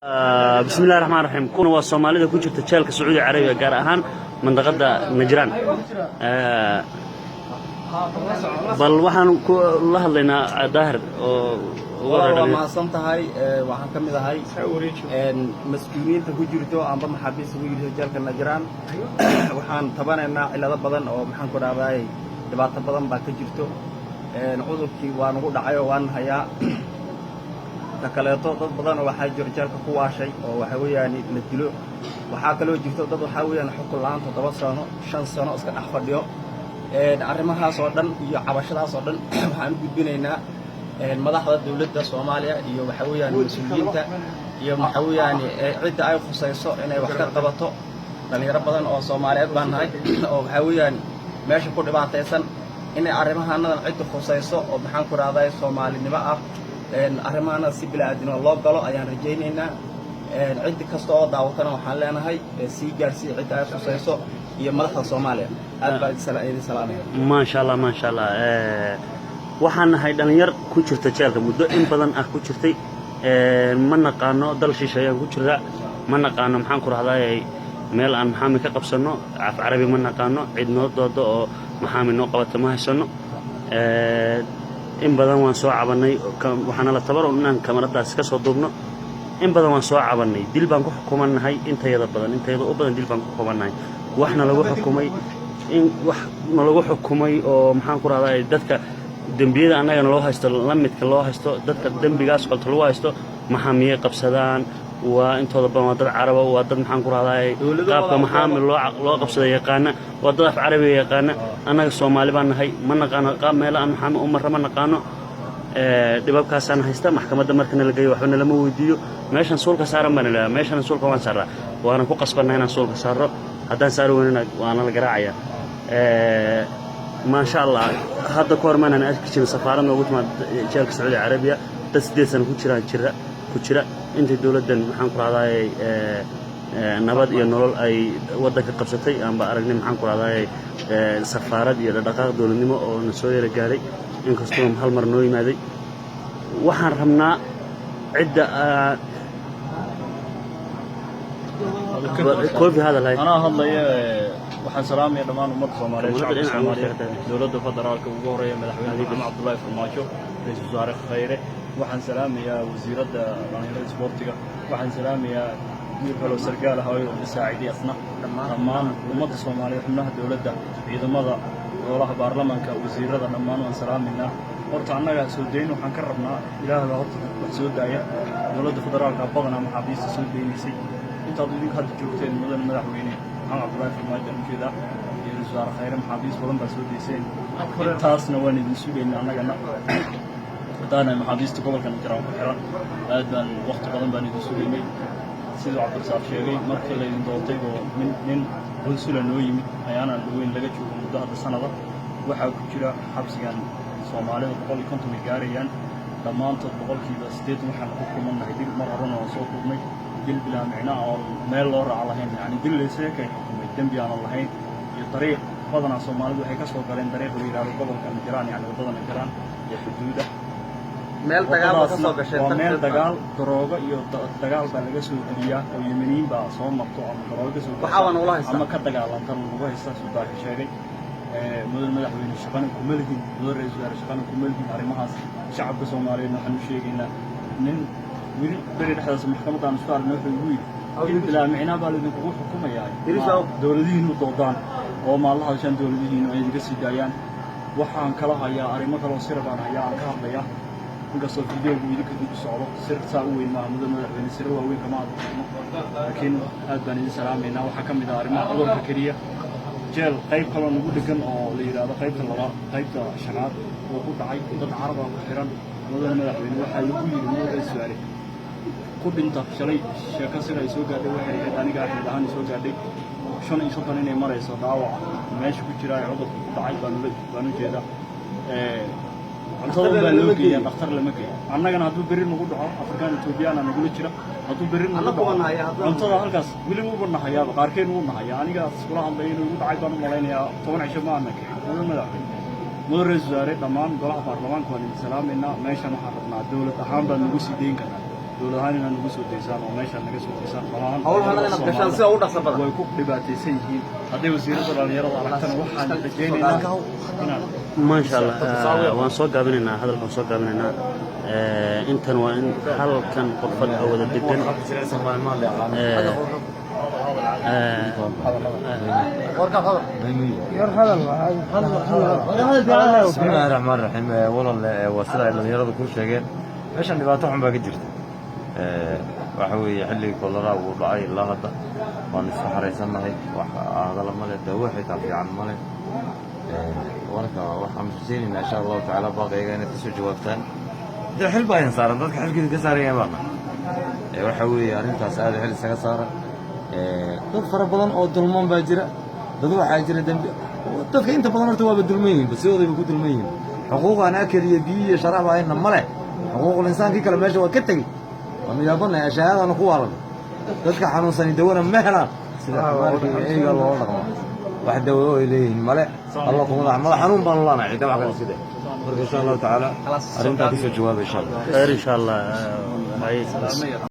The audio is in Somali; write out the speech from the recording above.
بسم الله الرحمن الرحيم كنا والصومالية كوجت تشالك السعودية العربية جار أهان منطقة نجران بل وحن الله لنا ظاهر والله ما صنت هاي وحن كم إذا هاي مسؤولين تهجرتوا عن ضم حبيس ويجوا جالك النجران وحن طبعا إن إلى بدن أو محن كنا باي دبعت بدن باكجرتوا نعوذ كي ونقول دعاء وان هيا تكليتو dad badan oo waxa jiro jeelka ku waashay oo waxa weeyaan la dilo waxa kale oo jirto dad waxa weeyaan xukun la'aan 7 sano 5 sano iska dhax fadhiyo arrimahaas oo dhan iyo cabashadaas oo dhan waxaan gudbinaynaa madaxda dawladda Soomaaliya iyo waxa weeyaan mas'uuliyiinta iyo waxa weeyaan cid ay khusayso inay wax ka qabato dhalinyaro badan oo Soomaaliyeed baan nahay oo waxa weeyaan meesha ku dhibaataysan inay arrimahaanadan cid khusayso oo maxaan ku raadayay Soomaalinimo ah arrimaana si bilaadina loo galo ayaan rajaynaynaa cid kasta oo daawatana waxaan leenahay si gaarsiin cid ay khusayso iyo madaxda Soomaaliya aad baa idin salaamay ما شاء الله ما شاء الله waxaan nahay dhalinyar ku jirta jeelka muddo in badan ah ku jirtay ma naqaano dal shisheeye ku jira ma naqaano maxaan ku raahday meel aan maxaami ka qabsano af carabi ma naqaano cid noo doodo oo maxaami noo qabato ma haysano in badan waan soo cabanay waxaana la tabaro inaan kamaradaas ka soo duubno in badan waan soo cabanay dil baan ku xukumanahay intayada u badan dil baan ku xukumanahay waxna lagu xukumay in wax lagu xukumay oo maxaan ku raahday dadka dambiyada anaga loo haysto la midka loo haysto dadka dambigaas qolto lagu haysto maxaamiye qabsadaan waa intooda badan waa dad carab waa dad maxaan ku raahday qaabka maxaamil loo qabsaday yaqaana waa dad af carabi yaqaana anaga Soomaali baan nahay ma naqaano qaab meel aan maxaamil umar ma naqaano dibabkaas aan haysta maxkamadda markana la geeyo waxna lama weydiiyo meeshan suulka saaran baan ilaa meeshan suulka waan saaraa waana ku qasbanay inaan suulka saaro haddaan saaro weynana waana la garaacaya ما شاء الله هذا كورمان أنا أشكي سفارة موجود مع جالك السعودية العربية تسديد سنة كتيرة أنت الدولة دن محن قراداي نبض ينول أي ودك قبضتي أم بأرجع محن قراداي سفارة يلا دقائق دولة نمو أو نسوي رجالي إن كستهم هالمرنوي ماذي وحرمنا عدة كل في هذا الهاي أنا هذا waxaan salaamay dhamaan ummadda Soomaaliyeed dawladda federaalka ugu horeeyay madaxweynaha Cabdullaahi Farmaajo ra'iisul wasaare Khayre waxaan salaamayaa wasiiradda dhalinyarada isboortiga waxaan salaamayaa wiil kale oo sargaal ah oo masaaciday asna dhamaan ummadda Soomaaliyeed xubnaha dawladda ciidamada golaha baarlamaanka wasiirada dhamaan waan salaaminaa horta annaga soo deyn waxaan ka rabnaa ilaahay horta wax soo daaya dawladda federaalka badanaa maxaabiista soo deynisay intaad idin hadda joogteen madaxweyne Cabdullaahi Farmaajo ujeeda iyo wasaare Khayre maxaabiis badan baa soo deyseen taasna waan idin sugaynaa annagana hadana maxaabiista gobolka Najraan ku xiran aad baan waqti badan baan idin sugaynay sidoo Cabdirasaaq sheegay markii la idin doortay oo nin bulshada noo yimid ayaana weyn laga joogo muddo hadda sanada waxa ku jira xabsigan Soomaalida 150 gaarayaan dhamaantood 8% waxaan ku kumanahay dib mar horena oo soo kulmay dil bila macna oo meel loo raac lahayn yani dil leesay ka xukumay dambi aan lahayn iyo dariiq badana Soomaalidu waxay ka soo galeen dariiq la yiraahdo gobolka Najraan yani wadada Najraan iyo xuduuda meel dagaal ka soo gashay meel dagaal darooga iyo dagaal baa laga soo geliyaa oo Yemeniin baa soo marto ama darooga soo waxaan ula haysta ama ka dagaalantan lagu haysta suuqa sheegay madaxweyne shaqana ku malkin ra'iisul wasaare shaqana ku malkin arrimahaas shacabka Soomaaliyeed waxaan u sheegaynaa nin wili bari dhaxdaas maxkamadda aan isku aragno wuxuu yiri ilaa micna baa idin kugu xukumayaa dawladihiinu doodaan oo maalaha shan dawladihiinu ay iga sii daayaan waxaan kala hayaa arrimo kale oo sir baan hayaa aan ka hadlaya inkastoo fiidiyowgu idinka dib u socdo sir saa u weyn maaha madaxweyne sir waa weyn kama hadlayno laakiin aad baan idin salaameynaa waxaa ka mid ah arrimaha cudurka keliya jeel qayb kale nagu dhegan oo la yiraahdo qaybta labaad qaybta shanaad oo ku dhacay dad carab ah ku xiran madaxweyne waxaa lagu yiri madaxweyne su'aale ku dhinta shalay sheeko sida ay soo gaadhay waxay ahayd aniga ahmed ahaan soo gaadhay 5 inay marayso dhaawac meesha ku jira cudurka ku dhacay baan u jeedaa cuntada baa loo geeyay dhakhtar lama geeyo annagana hadduu berri nagu dhaco Afrikaan Ethiopiana nagu jira hadduu berri nagu dhaco cuntada halkaas wili uu banahayaa qaarkeen uu nahayaa aniga isla hadlay inuu ugu dhacay baan u malaynayaa 10 cisho ma anag madaxweyne dhamaan golaha baarlamaanka waan idin salaameynaa meeshan waxaan rabnaa dawlad ahaan baan nagu sii deyn karnaa dowlad ahaan inaad nagu soo deysaan oo meeshaan naga soo deysaan dhammaan hawlahan inaad gashaan sida ugu dhaqso badan way ku dhibaataysan yihiin hadday wasiirada dhalinyarada aragtana waxaan rajaynaynaa inaan maasha allah waan soo gaabinaynaa hadalkan soo gaabinaynaa intan waa in halkan qofad wada degan بسم الله الرحمن الرحيم والله وسيله dhalinyaradu ku sheegeen meeshan dhibaato xun baa ka jirta waxa weeye xilli kolera uu dhacay ilaa hadda waan isku xareysanahay wax hadal ma leh dawo xitaa fiican ma leh warka waxaan rajaynaynaa insha Allah taala baaqayga inay soo jawaabtaan xil baa saaran dadka xilkii ka saarayaan baana waxa weeye arrintaas aad xil isaga saaran dad fara badan oo dulman baa jira dad waxaa jira dambi dadka inta badan horta waa dulman yihiin sidooda ku dulman yihiin xuquuq aan akaliyo biyo sharaf ayna male xuquuqul insaanki kala meesha waa ka tagay ونيابنا يا شهادة نقوى تذكر حنون سني دورنا مهلا إيه قال الله رقم واحد دوروا إليه ملأ الله كم الله حنون بان الله نعيد واحد كذا إن شاء الله تعالى أرنت هذه الجواب إن شاء الله خير إن شاء الله